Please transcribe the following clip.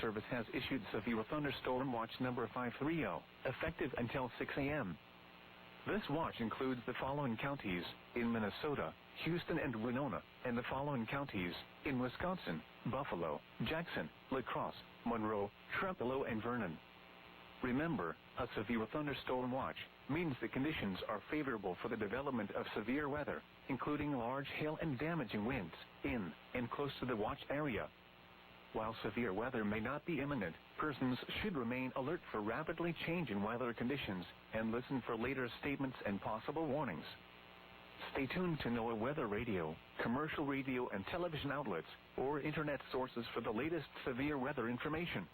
Service has issued Severe Thunderstorm Watch number 530, effective until 6 a.m. This watch includes the following counties in Minnesota, Houston and Winona, and the following counties in Wisconsin, Buffalo, Jackson, La Crosse, Monroe, Trempealeau, and Vernon. Remember, a severe thunderstorm watch means the conditions are favorable for the development of severe weather, including large hail and damaging winds in and close to the watch area. While severe weather may not be imminent, persons should remain alert for rapidly changing weather conditions and listen for later statements and possible warnings. Stay tuned to NOAA weather radio, commercial radio and television outlets, or internet sources for the latest severe weather information.